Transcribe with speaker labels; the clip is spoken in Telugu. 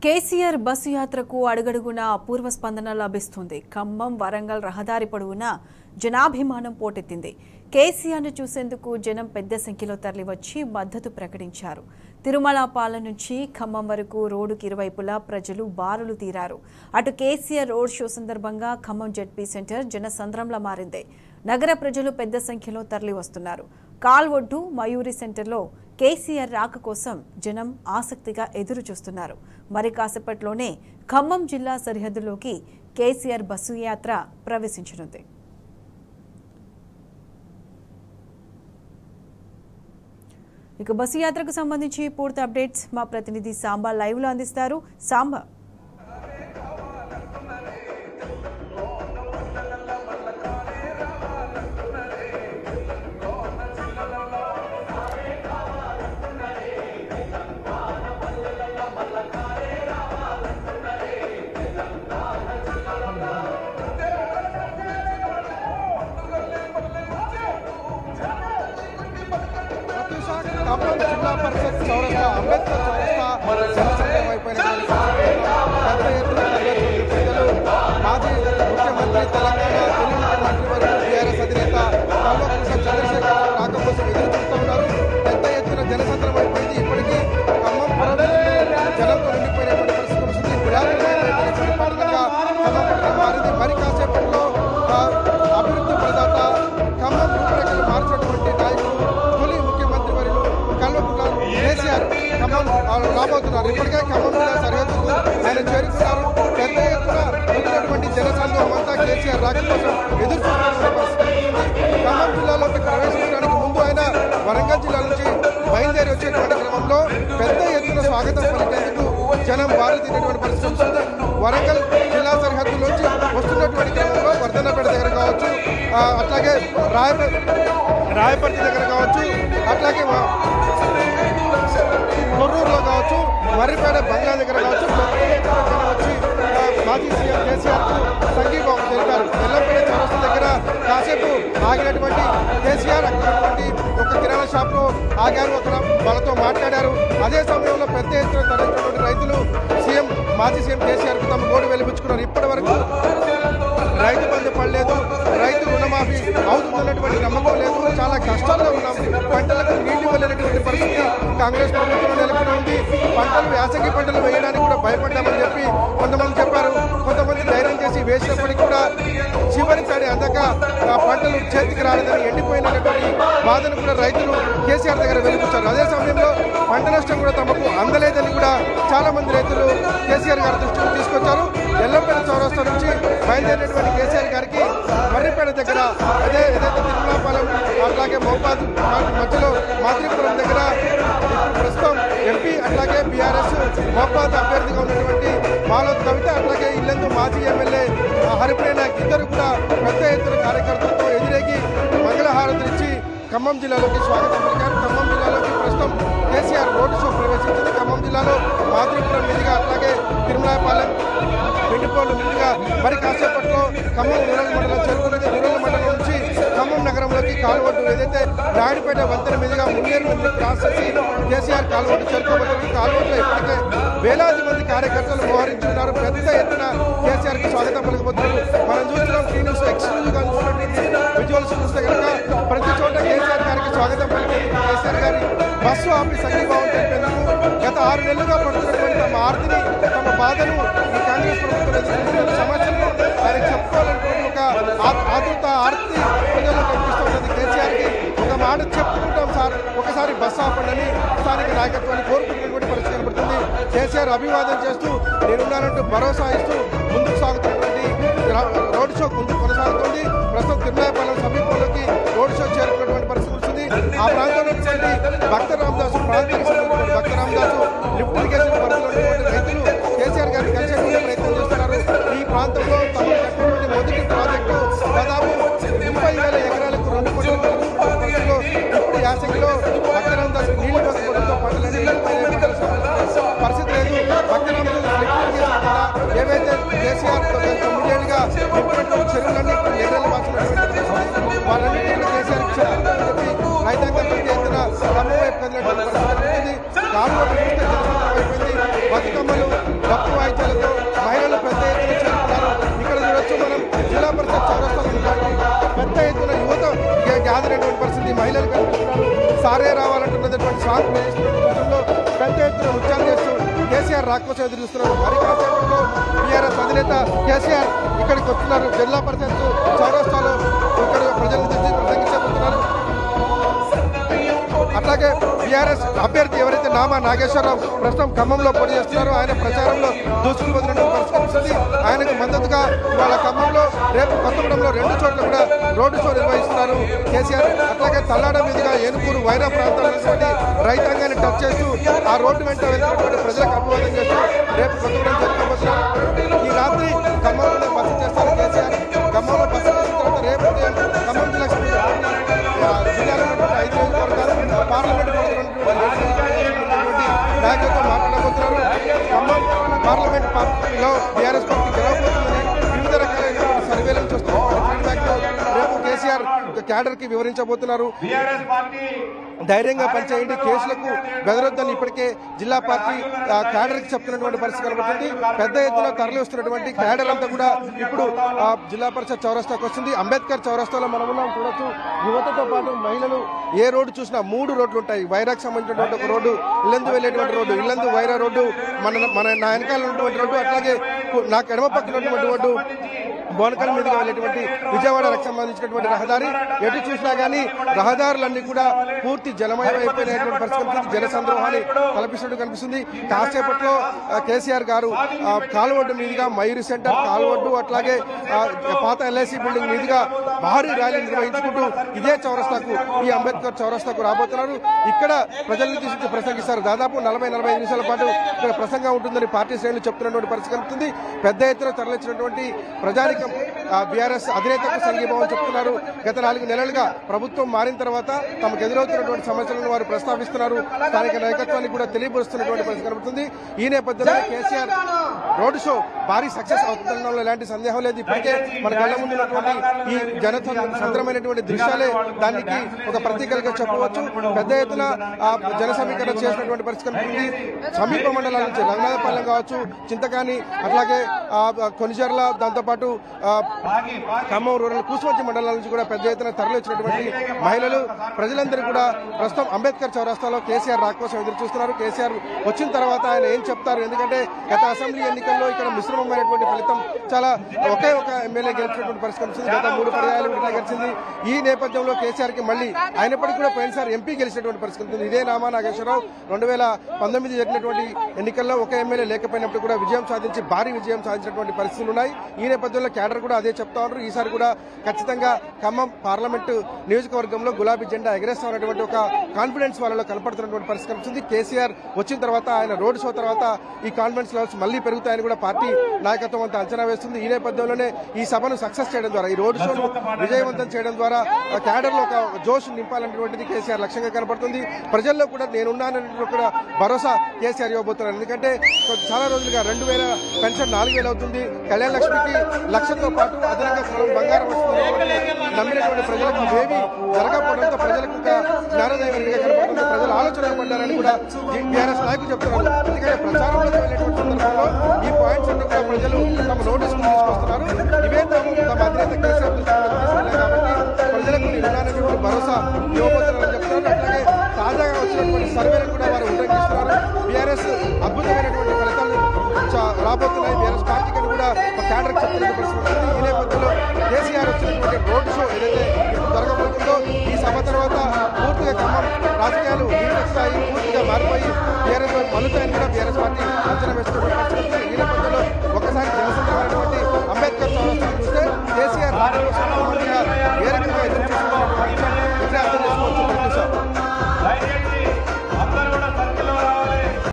Speaker 1: కేసీఆర్ బస్సు యాత్రకు అడుగడుగునా అపూర్వ స్పందన లభిస్తుంది. ఖమ్మం వరంగల్ రహదారి పొడవునా జనాభిమానం పోటెత్తింది. కేసీఆర్ను చూసేందుకు జనం పెద్ద సంఖ్యలో తరలివచ్చి మద్దతు ప్రకటించారు. తిరుమలపాలెం నుంచి ఖమ్మం వరకు రోడ్డుకి ఇరువైపులా ప్రజలు బారులు తీరారు. అటు కేసీఆర్ రోడ్ షో సందర్భంగా ఖమ్మం జెడ్పీ సెంటర్ జనసంద్రంలా మారింది. నగర ప్రజలు పెద్ద సంఖ్యలో తరలివస్తున్నారు. కాల్వొడ్డు మయూరి సెంటర్లో కేసీఆర్ రాక కోసం జనం ఆసక్తిగా ఎదురు చూస్తున్నారు. మరి కాసేపట్లోనే ఖమ్మం జిల్లా సరిహద్దులోకి కేసీఆర్ బస్సు యాత్ర ప్రవేశించనుంది. ఇక బస్సు యాత్రకు సంబంధించి పూర్తి అప్డేట్స్ మా ప్రతినిధి సాంబా లైవ్ లో అందిస్తారు. సాంబా,
Speaker 2: ఖమ్మం జిల్లా పరిషత్ చౌరస్తా అంబేద్కర్ చౌరస్తా జనసంద్రం అయిపోయినటువంటి పెద్ద ఎత్తున ప్రజలు మాజీ ముఖ్యమంత్రి తెలంగాణ తొలి ముఖ్యమంత్రి వరకు టీఆర్ఎస్ అధినేత కల్వకుంట్ల చంద్రశేఖర్ రాక కోసం ఎదురు చూస్తూ ఉన్నారు. పెద్ద ఎత్తున జనసంద్రం అయిపోయింది. ఇప్పటికీ ఖమ్మం జనంతో నిండిపోయినటువంటి పరిస్థితి వస్తుంది. పురాతనమైనటువంటి పట్టణంగా ఖమ్మం పట్టణం మారింది. మరి కాసేపట్లో అభివృద్ధి ప్రదాత ఖమ్మం రూపురేఖలు మార్చినటువంటి నాయకుడు తొలి ముఖ్యమంత్రి వర్యులు కల్వకుంట్ల కేసీఆర్ ఖమ్మం రాబోతున్నారు. ఇప్పటికే ఖమ్మం జిల్లా సరిహద్దుకు ఆయన చేరుకున్నారు. పెద్ద ఎత్తున ఉన్నటువంటి జనసంద్రం అంతా కేసీఆర్ రాక కోసం ఎదురు చూస్తున్న పరిస్థితి. ఖమ్మం జిల్లాలోకి ప్రవేశించడానికి ముందు ఆయన వరంగల్ జిల్లా నుంచి బయలుదేరి వచ్చేటువంటి క్రమంలో పెద్ద ఎత్తున స్వాగతం పలికేందుకు జనం బారు తినేటువంటి పరిస్థితి వస్తుంది. వరంగల్ జిల్లా సరిహద్దులోంచి వస్తున్నటువంటి క్రమంలో వర్ధన్నపేట దగ్గర కావచ్చు, అట్లాగే రాయపర్తి దగ్గర కావచ్చు, అట్లాగే కొర్రూరులో కావచ్చు, మర్రిపేట బంగ్లా దగ్గర కావచ్చు వచ్చి మాజీ సీఎం కేసీఆర్కు సంఘీభావం తెలిపారు. ఎల్లంపేట చౌరస్తా దగ్గర కాసేపు ఆగినటువంటి కేసీఆర్ అక్కడటువంటి ఒక కిరాణా షాప్లో ఆగారు. అక్కడ వాళ్ళతో మాట్లాడారు. అదే సమయంలో పెద్ద ఎత్తున తరలినటువంటి రైతులు మాజీ సీఎం కేసీఆర్కు తమ ఓటు వెలిపించుకున్నారు. ఇప్పటి వరకు రైతు బంధు పడలేదు, రైతు రుణమాఫీ అవుతుందన్నటువంటి నమ్మకం లేదు, చాలా కష్టాల్లో ఉన్నాం, పంటలకు నీళ్లు వెళ్ళినటువంటి పరిస్థితి కాంగ్రెస్ ప్రభుత్వం నెలకొని ఉంది, పంటలు యాసంగి పంటలు వేయడానికి కూడా భయపడ్డామని చెప్పి కొంతమంది చెప్పారు. కొంతమంది ధైర్యం చేసి వేసినప్పటికీ కూడా చివరి తడి అందక పంటలు చేతికి రాలేదని ఎండిపోయినటువంటి బాధను కూడా రైతులు కేసీఆర్ దగ్గర వెలిపించారు. అదే సమయంలో పంట నష్టం కూడా తమకు అందలేదని కూడా చాలా మంది రైతులు కేసీఆర్ గారి దృష్టికి తీసుకొచ్చారు. ఎల్లంపేట చౌరస్తా నుంచి బయలుదేరినటువంటి కేసీఆర్ గారికి మర్రిపేట దగ్గర ఏదైతే తిరుమలపాలెం అట్లాగే మహబాద్ మధ్యలో మాతృపురం దగ్గర ఇప్పుడు ప్రస్తుతం ఎంపీ అట్లాగే బీఆర్ఎస్ మహబాద్ అభ్యర్థిగా ఉన్నటువంటి మాలోత్ కవిత అట్లాగే ఇల్లందు మాజీ ఎమ్మెల్యే హరిప్రియ నాయక్ ఇద్దరు కూడా పెద్ద ఎత్తున కార్యకర్తలతో ఎదురేగి మంగళహారతులు ఇచ్చి ఖమ్మం జిల్లాలోకి స్వాగతం పలికారు. ఖమ్మం జిల్లాలోకి ప్రస్తుతం కేసీఆర్ రోడ్డు షో ప్రవేశించింది. ఖమ్మం జిల్లాలో మాతృపురం మీదుగా అట్లాగే తిరుమలపాలెం వెండిపోలు మీదుగా మరి కాసేపట్లో ఖమ్మం రూరల్ మండలం చేరుకున్నది. రూరల్ మండలం నుంచి ఖమ్మం నగరంలోకి కాలువడ్డు ఏదైతే నాయుడుపేట వంతెన మీదుగా మున్నేరు మంది క్రాస్ చేసి కేసీఆర్ కాలువడ్డు చేరుకోబోతుంది. కాలువడ్లో ఇప్పటికే వేలాది మంది కార్యకర్తలు మోహరించున్నారు. పెద్ద ఎత్తున కేసీఆర్కి స్వాగతం పలకబోతున్నారు. మనం చూస్తున్నాం టీ న్యూస్ ఎక్స్క్లూజివ్గా చూసినటువంటి విజువల్స్ చూస్తే కనుక ప్రతి చోట కేసీఆర్ గారికి స్వాగతం పలికేందుకు కేసీఆర్ గారి బస్సు ఆపి సంఘీభావం తెలిపేందుకు గత 6 నెలలుగా పడుతున్నటువంటి తమ ఆర్తిని తమ బాధను ఈ కాంగ్రెస్ ప్రభుత్వం ఎదుర్కొంటున్న సమస్యలను ఆయన చెప్పుకోవాలనుకున్న ఒక ఆతృత ఆర్తి ప్రజల్లో కనిపిస్తున్నది. కేసీఆర్కి ఒక మాట చెప్పుకుంటాం సార్, ఒకసారి బస్సు ఆపండి స్థానిక నాయకత్వాన్ని కోరుకున్నటువంటి పరిస్థితి కనబడుతుంది. కేసీఆర్ అభివాదం చేస్తూ నేనున్నానంటూ భరోసా ఇస్తూ ముందుకు సాగుతున్నటువంటి రోడ్ షో ముందుకు కొనసాగుతుంది. ప్రస్తుతం తిరుమలపాలెం సమీపంలోకి రోడ్ షో చేరుకున్నటువంటి పరిస్థితి వస్తుంది. ఆ ప్రాంతంలో భక్త రామదాసు ప్రాంతానికి సంబంధించిన భక్త రామదాసు లిఫ్ట్ ఇరిగేషన్ పరిధిలో ఉన్నటువంటి రైతులు కేసీఆర్ గారిని కలిసేందుకు ప్రయత్నం చేస్తున్నారు. ఈ ప్రాంతంలో తమ కట్టినటువంటి మొదటి ప్రాజెక్టు దాదాపు 30,000 ఎకరాలకు 2 కోట్ల పరిస్థితిలో ఇప్పుడు యాసంగిలో భక్త రామదాసు నీళ్లు పట్టుకోవడంతో పంటలన్నీ పరిస్థితి లేదు. భక్త రామదాసు ఏవైతే కేసీఆర్ 9 ఏళ్ళుగా నింపినటువంటి చెరువులన్నీ ఇప్పుడు ఎర్రలు మార్చినటువంటి వాళ్ళన్నింటినీ కేసీఆర్ చెప్తుందని చెప్పి రైతాంగం పెద్ద ఎత్తున ఖమ్మం వైపు కదిలినటువంటి పరిస్థితి ఉంటుంది. కాలువలు చూస్తే జనసంద్రం అయిపోయింది. బతుకమ్మలు సాంగ్ ప్లే చేస్తున్న పెద్ద ఎత్తున నృత్యాలు చేస్తూ కేసీఆర్ రాకపోతే ఎదురు చూస్తున్నారు. మరి కాసేపట్లో టీఆర్ఎస్ అధినేత కేసీఆర్ ఇక్కడికి వస్తున్నారు. జిల్లా పరిషత్ చౌరస్తాలో ఇక్కడ ప్రజలను ప్రసంగించబోతున్నారు. అట్లాగే టీఆర్ఎస్ అభ్యర్థి ఎవరైతే నామా నాగేశ్వరరావు ప్రస్తుతం ఖమ్మంలో పోటీ చేస్తున్నారో ఆయన ప్రచారంలో దూసుకుపోతున్నట్టు పరిష్కరిస్తుంది. ఆయనకు మద్దతుగా ఇవాళ ఖమ్మంలో రేపు కొత్తగూడెంలో 2 చోట్ల కూడా రోడ్డు షో నిర్వహిస్తున్నారు కేసీఆర్. అట్లాగే తల్లాడ మీదుగా ఏనుకూరు వైరా ప్రాంతాలైనటువంటి రైతాంగాన్ని టచ్ చేస్తూ ఆ రోడ్డు వెంట వెళ్తున్నటువంటి ప్రజలకు అభివాదం చేస్తూ రేపు కొత్తగూడెం జరుపుకోబోతున్నారు. ఈ రాత్రి ఖమ్మంలో బస చేస్తారు కేసీఆర్. ఖమ్మంలో బస చేసిన తర్వాత రేపు ఉదయం ఖమ్మం జిల్లాకు జిల్లాలో 5 నియోజకవర్గాలు పార్లమెంట్ నాయకులతో మాట్లాడబోతున్నారు. ఖమ్మం పార్లమెంట్ పార్టీలో టీఆర్ఎస్ పార్టీ గెలవబోతుందని వివిధ రకాలైన సర్వేలను చూస్తున్నారు. రేపు కేసీఆర్ క్యాడర్ కి వివరించబోతున్నారు. ధైర్యంగా పనిచేయండి, కేసులకు బెదరొద్దని ఇప్పటికే జిల్లా పార్టీ క్యాడర్ కి చెప్తున్నటువంటి పరిస్థితి కనబడుతుంది. పెద్ద ఎత్తున తరలి వస్తున్నటువంటి క్యాడర్ అంతా కూడా ఇప్పుడు జిల్లా పరిషత్ చౌరస్తాకు వస్తుంది. అంబేద్కర్ చౌరస్తాలో మనం ఉన్నాం చూడొచ్చు. యువతతో పాటు మహిళలు ఏ రోడ్డు చూసినా 3 రోడ్లు ఉంటాయి. వైరాకు సంబంధించినటువంటి ఒక రోడ్డు, ఇల్లందు వెళ్ళేటువంటి రోడ్డు, ఇల్లందు వైరా రోడ్డు, నా వెనకాల ఉన్నటువంటి రోడ్డు, అట్లాగే నాకు ఎడమ పక్కన ఉన్నటువంటి రోడ్డు బోనకల్ మీదుగా వెళ్ళేటువంటి విజయవాడకు సంబంధించినటువంటి రహదారి. ఎటు చూసినా కానీ రహదారులన్నీ కూడా పూర్తి జలమయం అయిపోయినటువంటి పరిస్థితి, జన సంద్రోహాన్ని కల్పిస్తున్నట్టు కనిపిస్తుంది. కాసేపట్లో కేసీఆర్ గారు కాలువడ్డు మీదుగా మయూరి సెంటర్ కాలువడ్డు, అట్లాగే పాత ఎల్ఐసి బిల్డింగ్ మీదుగా భారీ ర్యాలీ నిర్వహించుకుంటూ ఇదే చౌరస్తాకు, ఈ అంబేద్కర్ చౌరస్తాకు రాబోతున్నారు. ఇక్కడ ప్రజలను తీసుకు ప్రసంగిస్తారు. దాదాపు 40-45 నిమిషాల పాటు ఇక్కడ ప్రసంగం ఉంటుందని పార్టీ శ్రేణులు చెప్తున్నటువంటి పరిస్థితి కనిపిస్తుంది. పెద్ద ఎత్తున తరలించినటువంటి ప్రజానికం బీఆర్ఎస్ అధినేతకు సంఘీభావం చెప్తున్నారు. గత 4 నెలలుగా ప్రభుత్వం మారిన తర్వాత తమకు ఎదురవుతున్నటువంటి సమస్యలను వారు ప్రస్తావిస్తున్నారు. స్థానిక నాయకత్వాన్ని కూడా తెలియపరుస్తున్నటువంటి పరిస్థితి కనబడుతుంది. ఈ నేపథ్యంలో కేసీఆర్ రోడ్డు షో భారీ సక్సెస్ అవుతుండడంలో ఎలాంటి సందేహం లేదు. ఇప్పటికే మన కళ్ళ ముందున్నటువంటి ఈ జనసంద్రమైనటువంటి దృశ్యాలే దానికి ఒక ప్రతీకలుగా చెప్పవచ్చు. పెద్ద ఎత్తున జన సమీకరణ చేసినటువంటి పరిస్థితి కనిపిస్తుంది. సమీప మండలాల నుంచి రంగనాథపాలెం కావచ్చు, చింతకాని, అట్లాగే కొనిజర్ల, దాంతోపాటు ఖమ్మం రూరల్, కూసుమంచి మండలాల నుంచి కూడా పెద్ద ఎత్తున తరలించినటువంటి మహిళలు ప్రజలందరూ కూడా ప్రస్తుతం అంబేద్కర్ చౌరస్తాలో కేసీఆర్ రాక కోసం ఎదురు చూస్తున్నారు. కేసీఆర్ వచ్చిన తర్వాత ఆయన ఏం చెప్తారు? ఎందుకంటే గత అసెంబ్లీ ఎన్నికల్లో ఇక్కడ మిశ్రమమైనటువంటి ఫలితం, చాలా ఒకే ఒక ఎమ్మెల్యే గెలిచినటువంటి పరిస్థితి కనిపిస్తుంది. గత 3 పర్యాయాలు విడుదల గెలిచింది. ఈ నేపథ్యంలో కేసీఆర్ కి మళ్ళీ అయినప్పటికీ కూడా పోయినసారి ఎంపీ గెలిచినటువంటి పరిస్థితి ఉంటుంది. ఇదే నామా నాగేశ్వరరావు 2019 జరిగినటువంటి ఎన్నికల్లో ఒక ఎమ్మెల్యే లేకపోయినప్పుడు కూడా విజయం సాధించి భారీ విజయం సాధించినటువంటి పరిస్థితులు ఉన్నాయి. ఈ నేపథ్యంలో క్యాడర్ కూడా అదే చెప్తా ఉన్నారు. ఈసారి కూడా ఖచ్చితంగా ఖమ్మం పార్లమెంటు నియోజకవర్గంలో గులాబీ జెండా ఎగరేస్తామనేటువంటి ఒక కాన్ఫిడెన్స్ వాళ్ళలో కనపడుతున్నటువంటి పరిస్థితి కనిపిస్తుంది. కేసీఆర్ వచ్చిన తర్వాత, ఆయన రోడ్ షో తర్వాత ఈ కాన్ఫిడెన్స్ లెవెల్స్ మళ్లీ పెరుగుతాయని కూడా పార్టీ నాయకత్వం అంతా అంచనా వేస్తుంది. ఈ నేపథ్యంలోనే ఈ సభను సక్సెస్ చేయడం ద్వారా, ఈ రోడ్ షోను విజయవంతం చేయడం ద్వారా క్యాడర్ లో ఒక జోష్ నింపాలనేటువంటిది కేసీఆర్ లక్ష్యంగా కనపడుతుంది. ప్రజల్లో కూడా నేనున్నాననేటువంటి కూడా భరోసా కేసీఆర్ ఇవ్వబోతున్నారు. ఎందుకంటే చాలా రోజులుగా 2000 పెన్షన్ 4000 అవుతుంది. కళ్యాణ లక్ష్మికి 1,00,000తో పాటు అదనంగా బంగారం వస్తుంది నమ్మినటువంటి ప్రజలకు ఇవేమీ జరగకపోవడంతో ప్రజలకు జ్ఞానోదయంగా కనపడుతుంది. ప్రజలు ఆలోచన పడ్డారని కూడా టీఆర్ఎస్ నాయకులు చెప్తున్నారు. ఎందుకంటే ప్రచారంలో వెళ్ళేటువంటి సందర్భంలో ఈ పాయింట్స్ అన్ని కూడా ప్రజలు తమ నోటీసుకు తీసుకొస్తున్నారు. ఇవే తమ అధినేత కేసీఆర్ తీసుకున్నారు కాబట్టి ప్రజలకు నేనున్నానటువంటి భరోసా ఇవ్వబోతున్నారని చెప్తున్నారు. అట్లాగే తాజాగా వచ్చినటువంటి సర్వేలను కూడా వారు ఉల్లంఘిస్తున్నారు. బీఆర్ఎస్ అద్భుతమైనటువంటి ఫలితాలు రాబోతున్నాయి. బీఆర్ఎస్ పార్టీకి కూడా క్యాడర్ చెప్తున్న పరిస్థితి. ఈ నేపథ్యంలో కేసీఆర్ వచ్చినటువంటి రోడ్డు షో ఏదైతే ఇప్పుడు జరగబోతుందో, ఈ సభ తర్వాత పూర్తిగా ఖమ్మం రాజకీయాలు స్థాయి పూర్తిగా మారిపోయి బీఆర్ఎస్ మలుతాయని కూడా బీఆర్ఎస్ పార్టీ అంచనా వేస్తున్నారు.